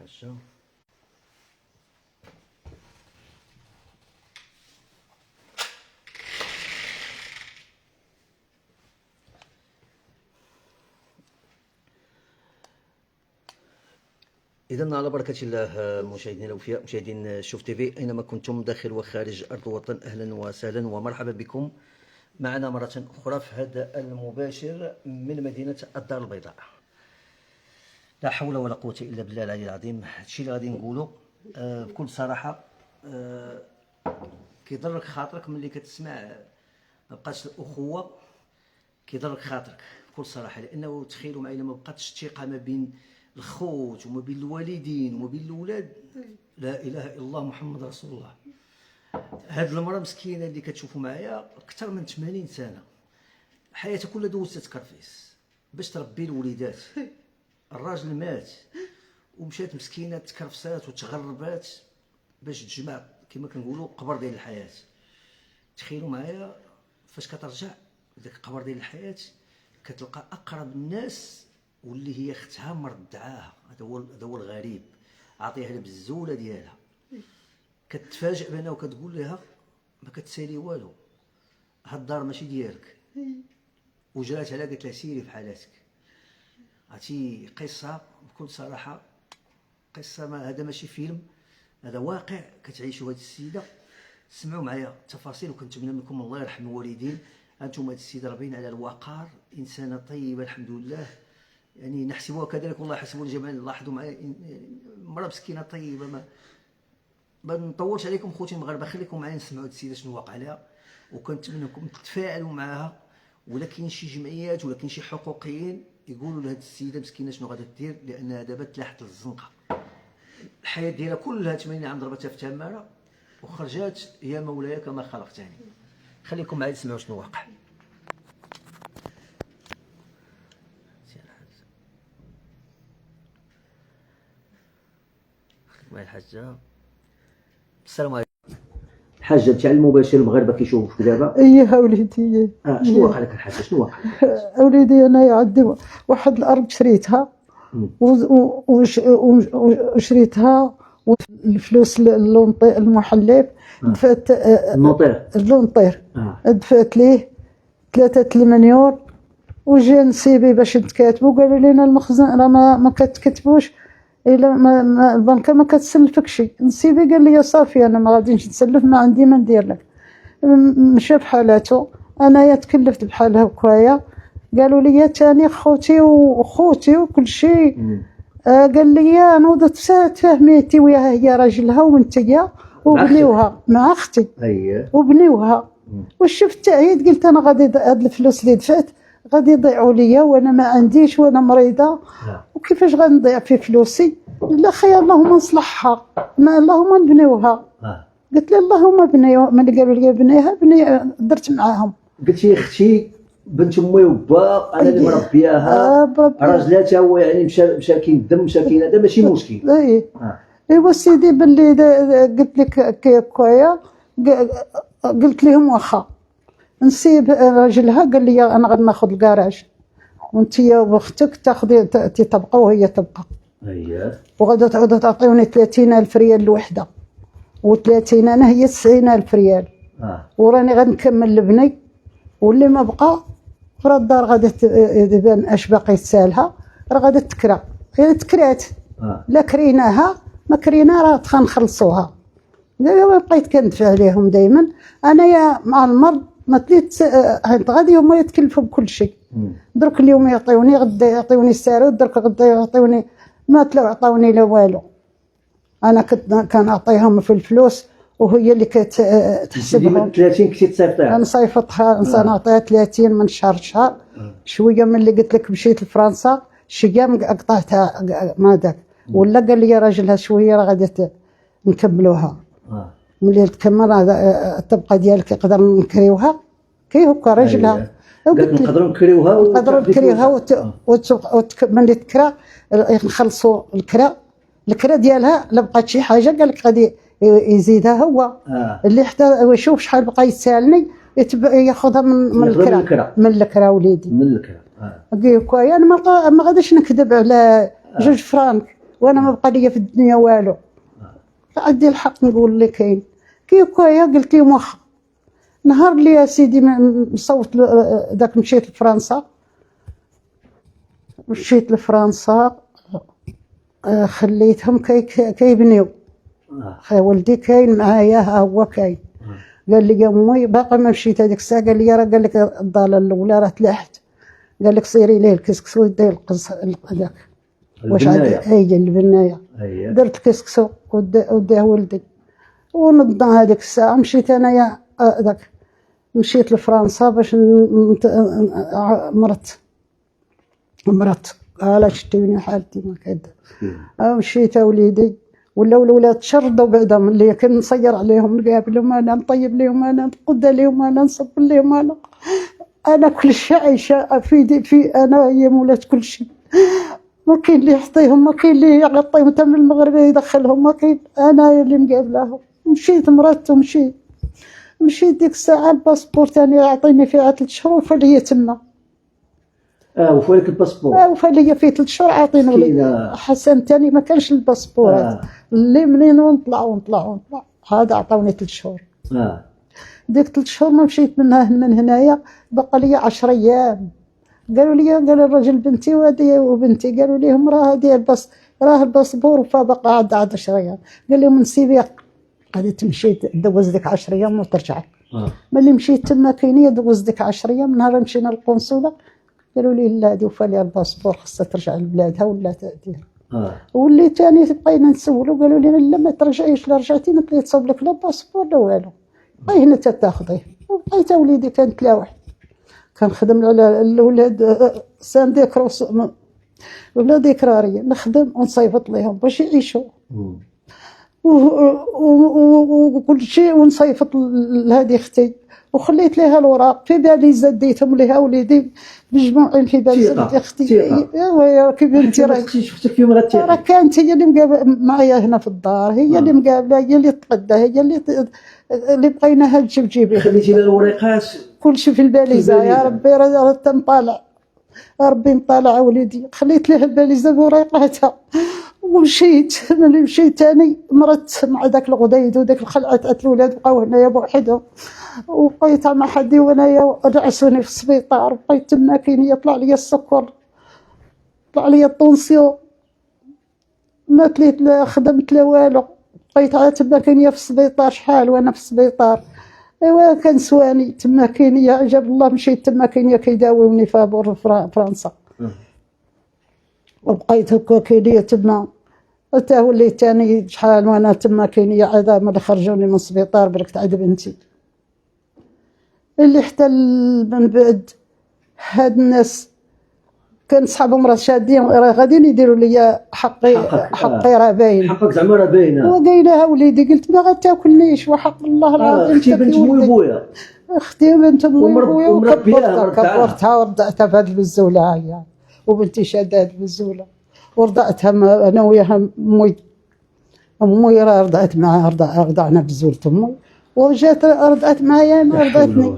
الحاجة. إذا على بركة الله مشاهدينا الأوفياء، مشاهدين شوف تيفي أينما كنتم داخل وخارج أرض الوطن، أهلا وسهلا ومرحبا بكم معنا مرة أخرى في هذا المباشر من مدينة الدار البيضاء. لا حول ولا قوة إلا بالله العلي العظيم. هادشي اللي غادي نقوله بكل صراحة كيضرك خاطرك ملي كتسمع مبقاتش الأخوة، كيضرك خاطرك بكل صراحة، لأنه تخيلوا معايا ما بقاتش الثقة ما بين الخوت وما بين الوالدين وما بين الأولاد. لا إله إلا الله محمد رسول الله. هاد المرأة مسكينة اللي كتشوفوا معايا أكثر من 80 سنة حياتها كلها دوزتها تكرفيس باش تربي الوليدات. الراجل مات ومشات مسكينة تكرفسات وتغربات باش تجمع كما كنقولوا قبر ديال الحياة. تخيلوا معايا فاش كترجع لذاك القبر ديال الحياة كتلقى أقرب الناس واللي هي اختها مردعاها. هذا هو الغريب. عطيها البزوله ديالها، كتفاجئ بانه كتقول لها ما كتسالي والو، هاد الدار ماشي ديالك. وجرات عليها قالت لها سيري في حالاتك. عرفتي قصه بكل صراحه، قصه ما هذا ماشي فيلم، هذا واقع كتعيشوا هاد السيده. سمعوا معايا التفاصيل وكنتمنى منكم الله يرحم الوالدين. انتم هاد السيده رابين على الوقار، انسانه طيبه الحمد لله، يعني نحسبوها كذلك والله حسبوا الجميع. لاحظوا معايا مرة مسكينة طيبة. ما نطولش عليكم خوتي المغاربة، خليكم معايا نسمعوا هاد السيدة شنو واقع لها، وكنتمنى منكم تتفاعلوا معاها. ولا كاين شي جمعيات ولا كاين شي حقوقيين يقولوا لهاد السيدة مسكينة شنو غادا دير، لأنها دابا تلاحت للزنقة. الحياة ديالها كلها 80 عام ضربتها في تمارة وخرجات يا مولاي كما خلقتني. خليكم معايا تسمعوا شنو واقع. معايا الحاجة. السلام عليكم الحاجة. انت على المباشر المغاربة كيشوفوك دابا. اييه وليدي. شنو واقع لك الحاجة؟ شنو واقع؟ وليدي انا عندي واحد الارض شريتها وشريتها الفلوس المحلف دفعت اللونطير دفعت ليه 3 مليون. وجا نسيبي باش نتكاتبوا قالوا لنا المخزن راه ما كتكتبوش الا ما البنكه ما كتسلفك شي. نسيبي قال لي صافي انا ما غاديش نسلف، ما عندي ما ندير لك. مشى بحالاتو، انايا تكلفت بحالها وكايا. قالوا لي تاني خوتي وخوتي وكل شيء. قال لي نوضت تفهميتي وياها هي راجلها وانتيا وبنيوها مع اختي. اييه وبنيوها. وشفت عيد قلت انا غادي هاد الفلوس اللي دفعت غادي يضيعوا ليا وانا ما عنديش وانا مريضه. وكيفاش غنضيع في فلوسي؟ لا خير اللهم نصلحها، اللهم نبنيوها. قلت له اللهم بنيوها. ملي قالوا لي بنيها درت معاهم. قلتي اختي بنت امي وبا انا اللي مربياها. راجلها تا هو يعني مشى كاين الدم مشى كاين هذا ماشي مشكل. ايوا سيدي باللي قلت لك كايا قلت لهم واخا نسيب راجلها. قال لي انا غادي ناخذ الكراج وانتيا واختك تاخذي تبقى وهي تبقى. اييه وغادا تعودوا تعطيوني 30,000 ريال الوحده، و30 انا هي 90,000 ريال. وراني غنكمل لبني، واللي ما بقى راه الدار غادا تبان اش باقي تسالها، راه غادا تكرا. هي تكرات لا كريناها ما كرينا راه غنخلصوها. دابا بقيت كندفع عليهم دائما انايا مع المرض. ما تليت غادي هما يتكلفوا بكل شيء. درك اليوم يعطيوني غدا يعطيوني السارود، درك غدا يعطيوني ما تلاو عطاوني لا والو. انا كنعطيهم في الفلوس وهي اللي كتحسبهم. 30 كنتي تصيفطيها؟ نصيفطها نعطيها 30 من شهر لشهر. شويه من اللي قلت لك مشيت لفرنسا شي قطعتها ما داك. ولا قال لي راجلها شويه راه غادي نكملوها. ملي تكمل الطبقه ديالك يقدر نكريوها كي هكا راجلها. قالت نقدروا نكريوها ملي تكرا نخلصوا الكرا ديالها. لا بقات شي حاجه قال لك غادي يزيدها هو. اللي حتى يشوف شحال بقى يسالني ياخذها من الكرا وليدي. من الكرا هكايا. انا ما غاديش نكذب على 2 فرانك وانا ما بقى لي في الدنيا والو. عندي الحق نقول اللي كاين. كي هكايا قلت لهم واخا. نهار اللي يا سيدي نصوت داك مشيت لفرنسا. مشيت لفرنسا خليتهم كيبنيو. ولدي كاين معايا، ها هو كاين. قال لي يا امي باقي ما مشيت هذيك الساعه. قال لي راه قال لك الضاله الاولى راه تلاحت. قال لك سيري ليه الكسكسو وديه القز هذاك واش هي البنايه. درت الكسكسو وديه ولدي ونضنا هذيك الساعه. مشيت انايا ذاك مشيت لفرنسا باش مرت قال شتيني حالتي ما كذا. مشيت وليدي ولاو الولاد تشردوا بعدا ملي كنصير عليهم نقابلهم انا، نطيب لهم انا، نقد لهم انا، نصب لهم انا كل شيء عايشه في انا هي مولات كل شيء. ما كاين اللي يحطيهم، ما كاين اللي يغطيهم حتى من المغرب يدخلهم، ما كاين. انا اللي مقابلاهم. مشيت مرات ومشيت ديك الساعه الباسبور تاني يعطيني فيها 3 شهور وفالي تما. وفالك الباسبور؟ وفالي فيه 3 شهور عاطيني حسن تاني ما كانش الباسبورات. اللي منين نطلع هذا عطاوني 3 شهور. ديك 3 شهور ما مشيت من هنايا بقى لي 10 ايام. قال الرجل بنتي وبنتي قالوا لهم راه الباسبور فبقى عاد 10 ايام. قال لهم نسيبي غادي تمشي دوز ديك 10 ايام وترجع. ملي مشيت تما كاينيه دوز ديك 10 ايام. نهار مشينا للقنصله قالوا لي لا هادي وفالها الباسبور خصها ترجع لبلادها ولا تدير. ولي ثاني بقينا نسولو قالوا لي لا ما ترجعيش. لا رجعتي ما تصوب لك لا باسبور لا والو. هنا تاخذيه. وبقيت وليدي كانت لا واحد كنخدم على الاولاد سانديكروس ولاد اكراريه نخدم ونصيفط لهم باش يعيشوا وكل شيء ونصيفط لهذه اختي وخليت لها الوراق في باليزه ديتهم لها وليدي مجموعين في باليزه اختي. ايوا كي بنتي شفتك فيهم راه كانت هي اللي مقابله معايا هنا في الدار، هي اللي مقابله، هي اللي تقدى، هي اللي بقيناها تجيب جيبي. خليتي لها الوريقات كلشي في الباليزه. يا ربي راه تنطالع، ربي نطالع وليدي. خليت لها الباليزه بوريقاتها ومشيت. ملي مشيت ثاني مرت مع داك الغديد وداك الخلعه تاع الولاد بقاو هنايا بوحدهم وبقيت مع حدي وانايا دعسوني في السبيطار. بقيت تما كاين يطلع لي السكر طلع لي الطونسيون ما كليت لا خدمت لا والو. بقيت عاد تما كاين في السبيطار شحال وانا في السبيطار. ايوا كنسواني تما كاين عجب الله. مشيت تما كاين كيداويوني فابور فرنسا وبقيت هكا كاين تما حتى وليت ثاني شحال وانا تما كاين عذاب اللي خرجوني من السبيطار بركت عند بنتي اللي حتى من بعد. هاد الناس كان صحابهم راه شادين راه غاديين يديروا لي حقي راه باين. حقك زعما راه باينه. وقايلها وليدي قلت ما غتاكلنيش وحق الله العظيم. اختي بنت موي وبويا. اختي بنت موي وبويا وكبرتها ورضعتها بهاد البزوله هي وبنتي شاده هاد البزوله ورضعتها انا وياها. امي راه رضعت معاها رضعنا بزولة امي وجات رضعت معايا انا رضعتني.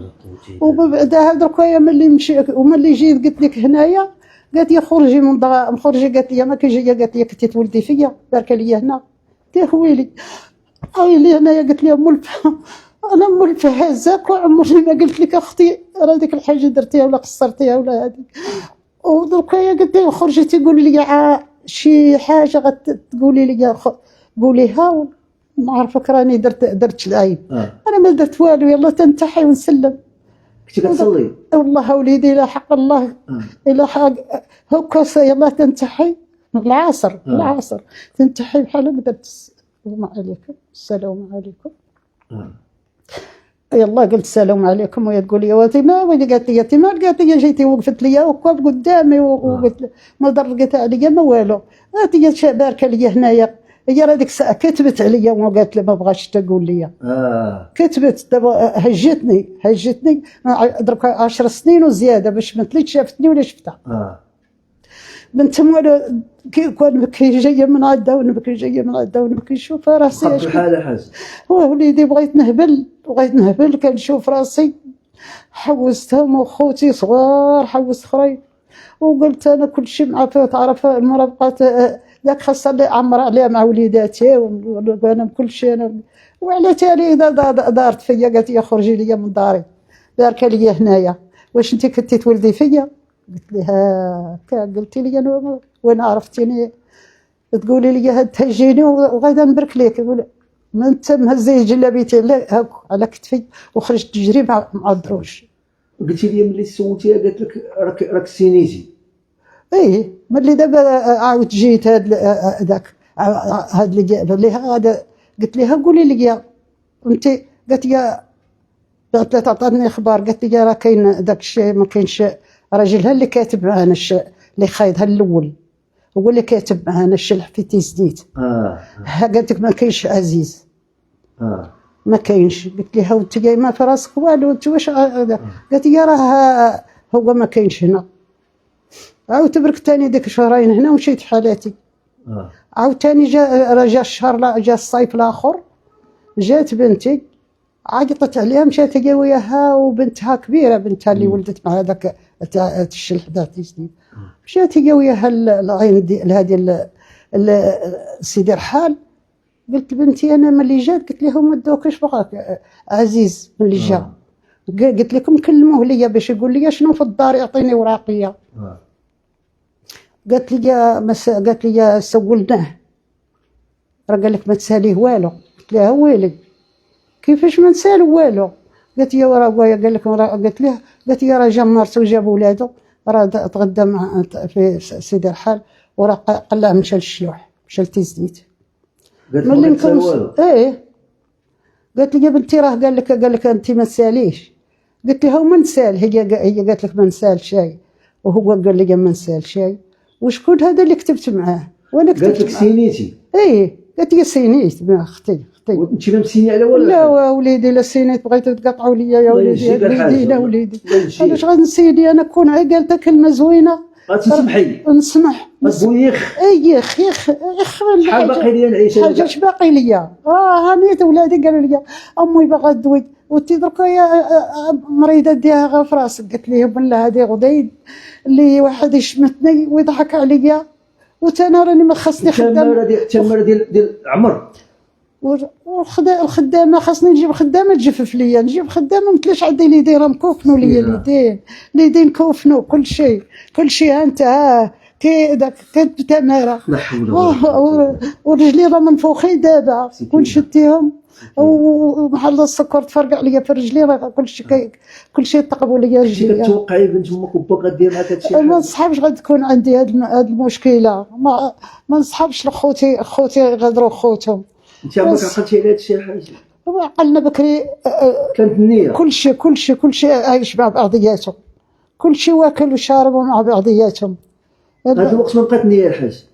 وبعدها دركا ملي مشي وملي جيت قلت لك هنايا قالت لي خرجي من خرجي. قالت لي ما كيجي. قالت لي كنتي تولدي فيا بارك لي هنا. قلت ويلي لي هنايا. قلت لي انا ام الفهازاك وعمري ما قلت لك اختي راه ديك الحاجه درتيها ولا قصرتيها ولا هذيك. ودركا قلت لي خرجي تقول لي شي حاجه غتقولي لي قوليها. ما عرفك راني درت العيب. انا ما درت والو. يلا تنتحي ونسلم. كنتي كتصلي؟ والله وليدي لا حق الله الا حق هكا يلا تنتحي العصر تنتحي بحال درت السلام عليكم السلام عليكم. يلا قلت السلام عليكم وهي تقول لي واتما وهي قالت لي تما قالت لي جيتي وقفت لي وقفت قدامي وقلت ما ضرقت عليا ما والو. قالت لي بارك لي هنايا. هي راه ديك الساعه كتبت عليا وقالت لي ما بغاش تقول لي. كتبت دابا هجتني درك 10 سنين وزياده باش ما تليت شافتني ولا شفتها. بنت موالو كي جايه من عدا ونبكي نشوف راسي اش بحال حاس. وليدي بغيت نهبل كنشوف راسي. حوستهم وخوتي صغار حوست اخرين وقلت انا كلشي معافى. تعرف المراه بقات ذاك خاصها اللي عمر عليها مع وليداتي وانا بكل شيء انا. وعلى تالي دارت فيا قالت لي خرجي لي من داري، دارك لي هنايا، واش انت كنتي تولدي فيا؟ قلت لها قلتي لي انا وانا عرفتيني تقولي لي هاد تهجيني وغادا نبرك ليك. يقول ما انت مهزي جلابيتي لا هاك على كتفي وخرجت تجري مع الدروج. قلتي لي ملي سولتيها قالت لك راك سينيتي. ايه ملي دابا عاود جيت هذاك هاد اللي قال لها هذا، قلت لها قولي لي انت، قالت لي عطاتني اخبار، قالت لي راه كاين داك الشيء ما كاينش راجلها اللي كاتب معنا الشيء اللي خايضها الاول هو اللي كاتب معنا الشلح في تيزديت. قالت لك ما كاينش عزيز. ما كاينش. قلت لها وانت ما في راسك والو انت واش؟ قالت لي راه هو ما كاينش هنا. عاود تبرك ثاني ديك شهرين هنا ومشيت حالاتي. عاود ثاني جا الشهر، جا الصيف الاخر، جات بنتي عيطت عليها، مشات هي وياها وبنتها كبيره، بنتها اللي ولدت مع هذاك تاع الشلح تاع تيزديت، مشات هي وياها العين هذه سيدي رحال. قلت لبنتي انا ملي جات، قلت لهم ما داوكش بغاك عزيز ملي جا، قلت لكم كلموه ليا باش يقول لي شنو في الدار يعطيني وراقيه. قالت لي سولناه، راه قال لك ما تساليه والو. قلت لها ويلي كيفاش ما نسالو والو؟ قالت لي راه قال لك، قالت لي راه جا مرته وجاب ولادو، راه تغدى مع في سيدي رحال وراه قلع مشى للشلوح، مشى لتيزديت. ملي نكون ايه قالت لي يا بنتي راه قال لك انت ما تساليش. قلت لها وما نسال، هي قالت لك ما نسال شيء، وهو قال لي ما نسال شيء. وشكون هذا اللي كتبت معاه؟ وانا كتبت. قالت لك سينيتي؟ ايه قالت لي سينيت ما اختي. وانت ما مسيني على والو؟ لا وليدي لا سينيت، بغيتو تقطعوا لي يا وليدي لا وليدي علاش غنسيدي انا كون قالت كلمه زوينه تسمحي نسمح بويخ. اي يخ شحال باقي لي نعيش؟ حاجه باقي ليا. هانيت ولادي قالوا لي امي باغا تدوي وانت دركا يا مريضه ديها غير في راسك. قلت لهم لا هذه غديد اللي واحد يشمتني ويضحك عليا وتانا راني ما خاصني خدامه. التماره ديال عمر الخدامه خاصني نجيب خدامه تجفف ليا، نجيب خدامه مثلاش عندي اليدين راه مكوفنوا ليا اليدين كوفنوا كل شيء انت كي داك تماره. لا حول ولا ورجلي راه منفوخين دابا كون شديهم ومحل السكر تفرقع عليا في رجلي، راه كل شيء طقبوا ليا رجلي. كتوقعي بنت امك وباك غدير معاك هادشي؟ ما نصحابش غتكون عندي هاد المشكله، ما نصحابش خوتي يغدروا خوتهم. انت عمرك عقلتي على هادشي الحاج؟ عقلنا بكري. كانت النيه كل شيء عايش مع بعضياتهم، كل شيء واكل وشارب مع بعضياتهم. هذا الوقت ما بقات النيه الحاج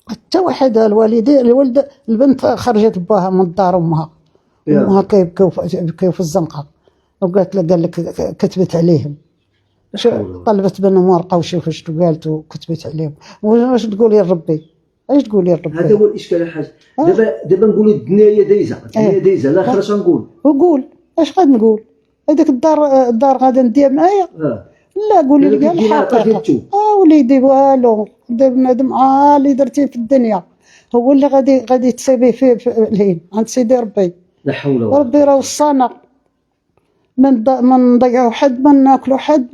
حتى واحد الولد البنت خرجت باها من الدار، امها كيبكيو في الزنقه، وقالت له قال لك كتبت عليهم، طلبت منهم ورقه وشوف واش قالت وكتبت عليهم. واش تقولي لربي؟ اش تقولي لربي؟ هذا هو الاشكال الحاج. دابا نقولوا الدنيا دايزه لا خرج نقول وقول اش غنقول؟ هذيك الدار غادا نديها معايا؟ لا قولي لي الحقيقه. وليدي والو بنادم اللي درتيه في الدنيا هو اللي غادي تصيبيه في الهين عند سيدي ربي. لا حول ولا ربي راه وصانا من نضيعوا حد، من ناكلوا حد.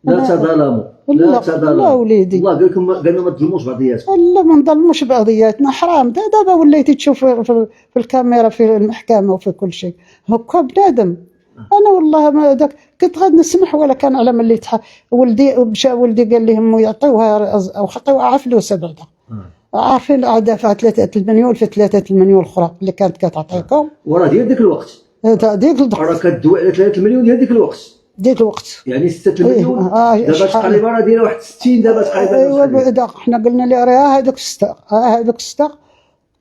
لا تظلموا لا وليدي الله قال لهم ما تظلموش بعضياتكم. لا ما نظلموش بعضياتنا، حرام. دابا وليتي تشوف في الكاميرا في المحكمه وفي كل شيء هكا بنادم. انا والله ما داك كنت غادي نسمح، ولا كان على ملي ولدي مشى ولدي قال لهم يعطيوها او خطيوها فلوسها بعدا. عارفين دافع 3 مليون في 3 مليون الاخرى اللي كانت كتعطيكم، وراه ديال ديك الوقت. ديك الوقت راه كدوي على 3 مليون ديال ديك الوقت. يعني 6 مليون دابا تقريبا راه دايره واحد 60 دابا تقريبا. ايوا حنا قلنا لي راه هذوك الستا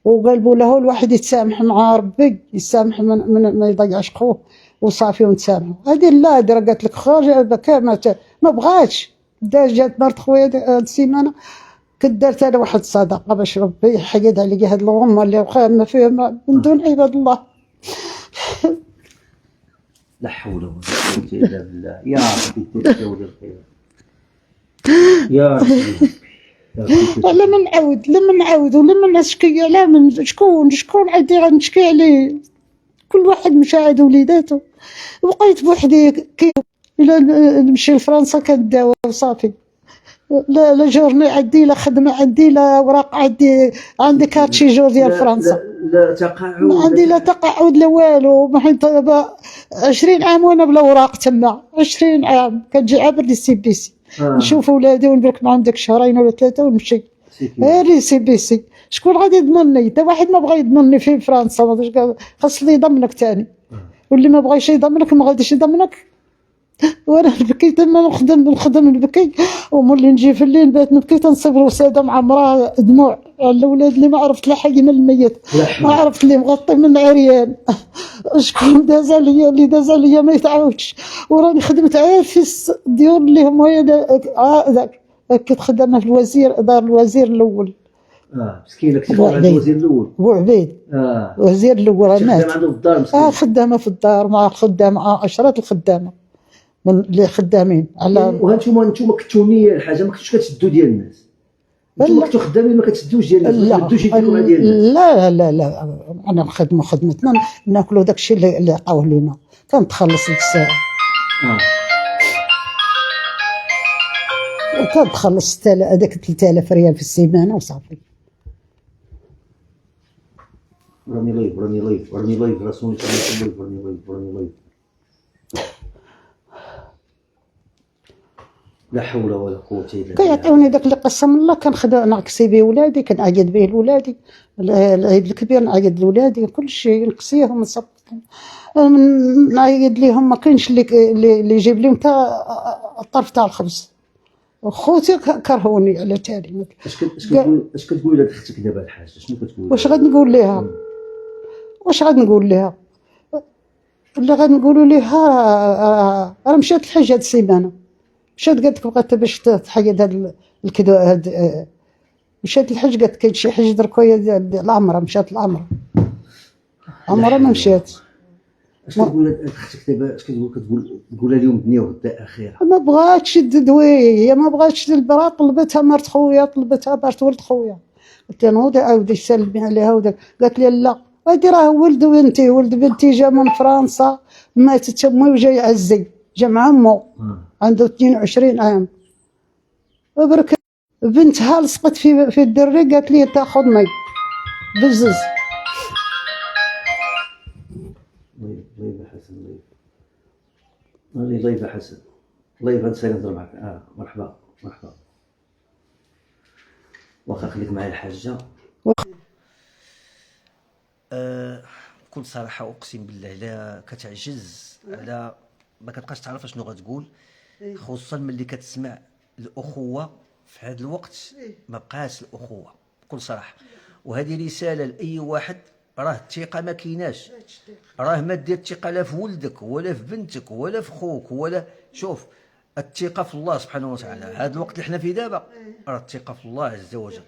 وقلبوا له الواحد يتسامح مع ربي، يسامح من ما يضيعش خوه وصافي ونتسامحوا. هذه لا راه قالت لك خرج ما بغاتش. جات مرت خويا هاد السيمانه كنت درت انا واحد الصدقه باش ربي يحيد عليا هاد الغمه اللي وقعنا فيها من دون عباد الله. لا حول ولا قوه الا بالله. يا ربي دير الخير يا ربي. لما نعاود ولما نشكي على من شكون عندي غنشكي عليه. كل واحد مشى عند وليداتو، بقيت بوحدي الا نمشي لفرنسا كنداوى وصافي. لا جورني عندي، لا خدمه عندي، لا اوراق عندي كارت شيجور ديال فرنسا. لا تقاعد، ما عندي لا تقاعد لا والو. ما حيت دابا 20 عام وانا بلا اوراق تما، 20 عام كنجي عابر لي سي بي سي نشوف ولادي ونبرك معاهم داك شهرين ولا 3 ونمشي لي سي بي سي. شكون غادي يضمنني؟ حتى واحد ما بغى يضمنني في فرنسا، خاص اللي يضمنك ثاني، واللي ما بغاش يضمنك ما غاديش يضمنك. وانا نبكي تما نخدم نبكي، وملي نجي في الليل بات نبكي تنصبر وساده معمرها دموع على الاولاد اللي ما عرفت لا حي من الميت، ما عرفت اللي مغطي من عريان. شكون داز عليا؟ اللي داز عليا ما يتعاودش. وراني خدمت عاد في الديور اللي هما ذاك كنت خدامه في الوزير، دار الوزير الاول. مسكينه كنتي خدامه عند الوزير الاول بوعبيد. الوزير الاول مات. خدامه عنده في الدار مسكينه. خدامه في الدار مع خدامه عشرات الخدامه من اللي خدامين على. وهانتوما كنتو نيه الحاجه ما كنتوش كتسدوا ديال الناس، نتوما كنتو خدامين ما كتسدوش ديال الناس، ما كتدوش يديروا ديال الناس. لا انا خدمتنا ناكلوا داكشي اللي عطاوه لينا، كنتخلص ديك الساعه. كنتخلص هذاك 3000 ريال في السيمانه وصافي. راني لايف راسوني راني لايف. لا حول ولا قوه الا بالله. كيعطيوني داك اللي قسم الله، كنخدم نعكسي به ولادي، كنعيط به لولادي. العيد الكبير نعيط لولادي، كلشي نقسيهم نصبطهم نعيط ليهم. ما كاينش اللي يجيب لهم حتى الطرف تاع الخبز. خوتي كرهوني على تالي. اش كتقول لهاد اختك دابا الحاجه؟ شنو كتقول؟ واش غادي نقول لها؟ اللي غادي نقولوا لها راه مشات الحج هاد السيمانه، مشات قالت لك بغات باش تحيد هاد الكدو. هاد مشات الحج قالت كاين شي حج دركويا العمره، مشات العمره ما مشات. اش كتقول لهاد اختك دابا؟ اش كتقول لهم دنيا وغدا اخره؟ ما بغاتش تدوي، هي ما بغاتش البرا. طلبتها مرت خويا، طلبتها بارت ولد خويا، قلت لها نوضي عاودي سلمي عليها. قالت لي لا، هادي راه ولد بنتي جا من فرنسا، ماتت امي وجا يعزي، جا مع عمو عنده 22 عام. وبرك بنتها لصقت في الدري، قالت لي تاخذني بزز. لايف حسن، لايف حسن، لايف غنسالي نهضر معاك. مرحبا واخا خليك معايا الحاجه. بكل صراحه اقسم بالله لا كتعجز على ما كتبقاش تعرف شنو غتقول، خصوصا ملي كتسمع الاخوه في هذا الوقت. ما بقاش الاخوه بكل صراحه. وهذه رساله لاي واحد، راه الثقه ما كايناش. راه ما دير الثقه لا في ولدك ولا في بنتك ولا في خوك ولا. شوف، الثقه في الله سبحانه وتعالى. هذا الوقت اللي حنا فيه دابا راه الثقه في الله عز وجل.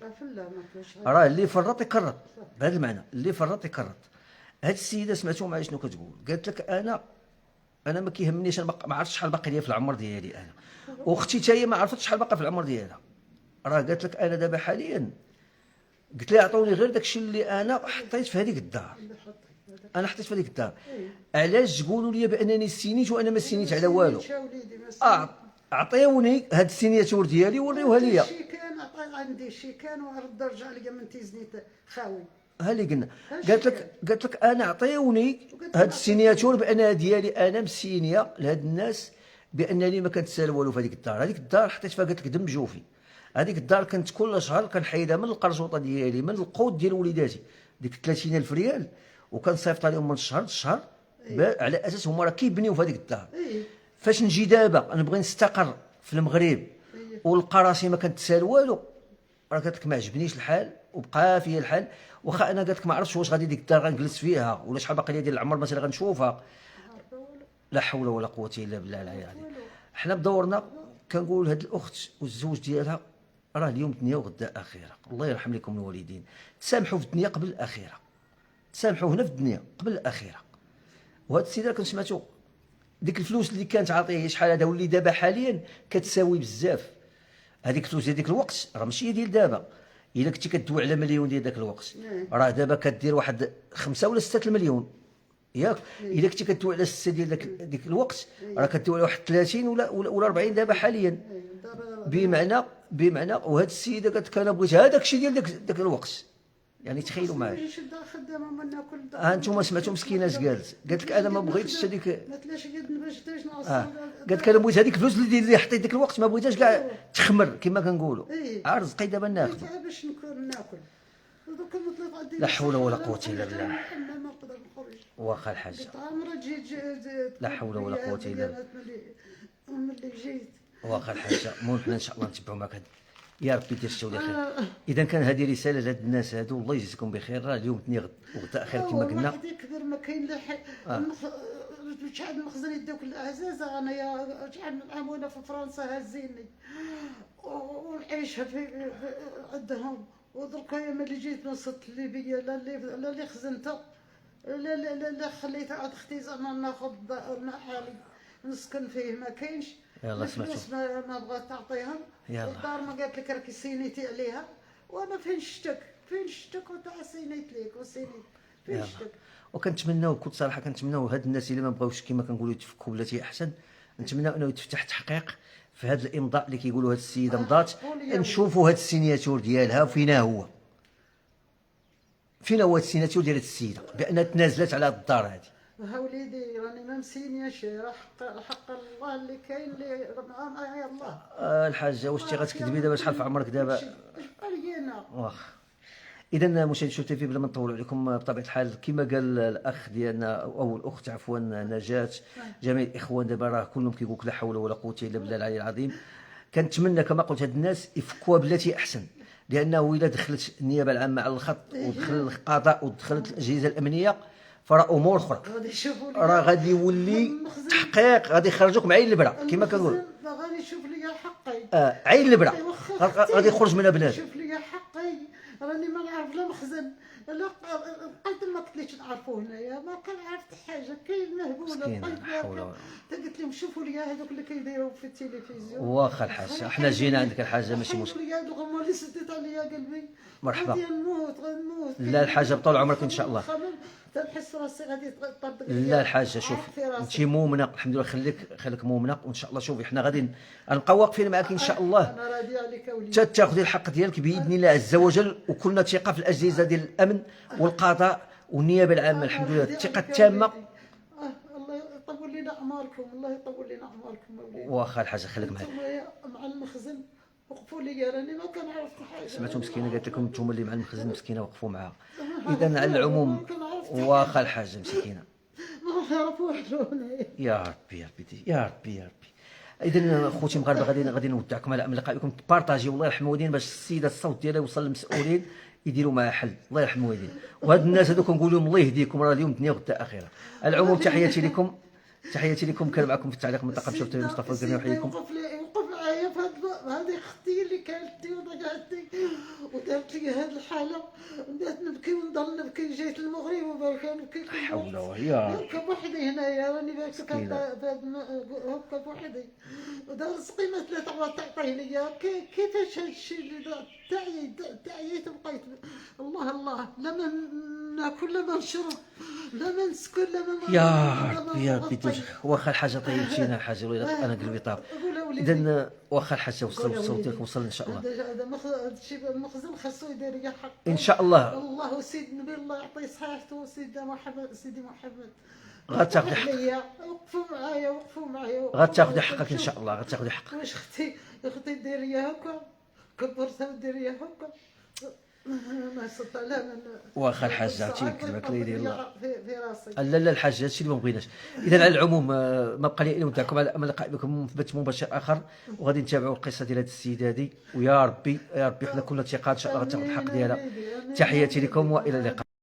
راه اللي فرط يكرط، بهذا المعنى اللي فرط يكرط. هاد السيده سمعتوا معايا شنو كتقول؟ قالت لك انا ما كيهمنيش، انا ما عرفتش شحال باقي ليا في العمر ديالي انا، واختي حتى هي ما عرفتش شحال باقي في العمر ديالها. راه قالت لك انا دابا حاليا، قلت لها عطوني غير داكشي اللي انا حطيت في هذيك الدار. انا حطيت في هذيك الدار، علاش تقولوا لي بانني سينيت وانا ما سينيت على والو؟ اعطيوني هاد السينياتور ديالي وريوها ليا. شي كان عندي شي كان ورد رجع لي من تيزنيت خاوي. ها اللي قلنا. قالت لك انا عطيوني هاد السينياتور بان ديالي انا مسينيه لهاد الناس بانني ما كنتسال والو في هذيك الدار. هذيك الدار حطيت فيها قالت لك دم جوفي. هذيك الدار كنت كل شهر كنحيدها من القرشوطه ديالي، من القوت ديال وليداتي، ديك 30,000 ريال، وكنصيفط عليهم من الشهر للشهر على اساس هما راه كيبنيو في هذيك الدار. فاش نجي دابا نبغي نستقر في المغرب ولقى راسي ما كنتسال والو، راه قالت لك ما عجبنيش الحال وبقى فيا الحال. واخا انا قالت لك ما عرفتش واش غادي ديك الدار غنجلس فيها ولا شحال باقي لي ديال العمر مثلا غنشوفها. لا حول ولا قوه الا بالله العلي العظيم. حنا بدورنا كنقول هاد الاخت والزوج ديالها راه اليوم دنيا وغدا اخره. الله يرحم لكم الوالدين، تسامحوا في الدنيا قبل الاخره، تسامحوا هنا في الدنيا قبل الاخره. وهاد السيده كنت سمعتو ديك الفلوس اللي كانت عاطيه شحال هذا واللي دابا حاليا كتساوي بزاف. هذيك الفلوس ديال ديك الوقت راه ماشي ديال دابا. الا كنتي كدوي على مليون ديال ذاك الوقت راه دابا كدير واحد 5 ولا 6 المليون ياك. الا كنتي كدوي على 6 ديال ديك الوقت راه كدوي على واحد 30 ولا 40 دابا حاليا. بمعنى وهاد السيده قالت لك انا بغيت هذاك الشيء ديال داك الوقت. يعني تخيلوا معايا. انتم سمعتوا مسكينه اش قالت لك انا ما بغيتش هذيك. ما تلاش باش قالت لك انا بغيت هذيك الفلوس اللي حطيت ديك الوقت ما بغيتهاش كاع تخمر كما كنقولوا. رزقي دابا ناخذ. باش ناكل. لا حول ولا قوه الا بالله. واخا الحاجه. لا حول ولا قوه الا بالله. واخا الحاجه المهم حنا ان شاء الله نتبعوا معك يا ربي دير الشغل خير. اذا كان هذه رساله لهاد الناس هادو الله يجزيكم بخير. راه اليوم تني وغدا خير كما قلنا. واحد يكبر ما كاين لا شحال من المخزن يدوك العزازه. انا يا شحال من عام وانا في فرنسا هازيني ونعيشها في عندهم. ودركا يا ملي جيت من وسط ليبيا لا اللي خزنتها لا خليتها عند اختي زعما ناخذ حالي نسكن فيه ما كاينش. يلا سمعتوا ما بغات تعطيها. الدار ما قالت لك راكي سينيتي عليها. وانا فين شتك وانت سينيت ليك وسينيت فين شتك. وكنتمناو بكل صراحه كنتمناو هاد الناس اللي ما بغاوش كما كنقولوا يتفكوا بلاتي احسن. نتمناو انه يتفتح تحقيق في هذا الامضاء اللي كيقولوا هاد السيده مضات. نشوفوا هاد السيناتور ديالها فينا هو هاد السيناتور ديال هاد السيده بانها تنازلت على هاد الدار هذه. ها وليدي راني ما مسينياش. راه حق الله اللي كاين اللي يا الله. الحاجه واش انت غتكذبي دابا؟ شحال في عمرك دابا؟ انا واخا. اذا مشاهدي شوف تيفي بلا ما نطولوا عليكم بطبيعه الحال كما قال الاخ ديالنا او الاخت عفوا نجاة جميع الاخوان دابا راه كلهم كيقول لك لا حول ولا قوه الا بالله العلي العظيم. كنتمنى كما قلت هاد الناس يفكوها بلاتي احسن لانه الا دخلت النيابه العامه على الخط ودخل القضاء ودخلت الاجهزه الامنيه فراه امور اخرى. راه غادي يولي تحقيق غادي يخرجوك مع عين البرا كما كنقول. غادي يشوف لي حقي. عين البرا غادي يخرج منها بنادم. شوف لي حقي. راني ما نعرف لا مخزن لا قلت ما قلتليش نعرفوه هنايا ما كنعرف حاجه. كاين مهبوله قلت لهم شوفوا لي هذوك اللي كيديروا في التلفزيون. واخا الحاجه حنا جينا عندك الحاجه ماشي مشكل. هذوك هما اللي سديت عليا قلبي. مرحبا. غنموت لا الحاجه بطول عمرك ان شاء الله. تنحس راسي غادي تطبق. لا الحاجه شوف انت مؤمنه الحمد لله. خليك مؤمنه وان شاء الله. شوفي حنا غادي نبقاو واقفين معك ان شاء الله. انا راضيه عليك وليدي. حتى تاخذي الحق ديالك باذن الله عز وجل. وكلنا ثقه في الاجهزه ديال الامن والقضاء والنيابه العامه الحمد لله الثقه التامه. الله يطول لنا اعماركم. الله يطول لنا اعماركم وليدي. واخا الحاجه خليك معايا مع المخزن وقفوا لي راني ما كنعرف حاجه. سمعتوا مسكينه قالت لكم انتم اللي مع المخزن مسكينه وقفوا معها. اذا على العموم واخا الحاجه مسكينه ما نعرفوا هنايا. يا ربي يا ربي. اذا خوتي المغاربه غادي نودعكم على امل لقائكم. بارطاجيو الله يرحم والدين باش السيده الصوت ديالها يوصل للمسؤولين يديروا معها حل. الله يرحم والدين. وهاد الناس هذوك نقول لهم الله يهديكم. راه اليوم الدنيا وغدا اخره. على العموم تحياتي لكم. كان معكم في التعليق من طاقم شرطه مصطفى القرني. يحييكم. وقف معايا في هذه اختي اللي كانت ودقعتني ودارت لي هذه الحاله. بدات نبكي ونضل نبكي. جيت المغرب وبارك نبكي. حول ولا هكا بوحدي هنايا راني هكا بوحدي. ودار رزقي ما ثلاثه تعطيه ليا. كيفاش هذا الشيء اللي تعييت وبقيت الله لا ما ناكل لا ما نشرب لا ما نسكن لا ما يا ربي واخا الحاجه طيبتينا الحاجه انا قلبي طاب. اذا واخا الحاجه وصلت وصل ان شاء الله. هذا الشيء المخزن خاصو يدير لي حق ان شاء الله. الله سيد النبي الله يعطيه صحته. سيدي محمد غتاخذي حقك. وقفوا معايا غتاخذي حقك ان شاء الله. غتاخذي حقك. واش اختي دير لي هكا كبرتها ودير لي هكا ما صدت لا واخا الحاجه عرفتي كذبك لا يدير الله في راسي. لا الحاجه هادشي اللي ما بغيناش. اذا على العموم ما بقى لي الا نودعكم على امل لقاء بكم في بث مباشر اخر وغادي نتابعوا القصه ديال هذه السيده هذه. ويا ربي حنا كلنا ثقه ان شاء الله غتاخذ الحق ديالها. تحياتي لكم والى اللقاء.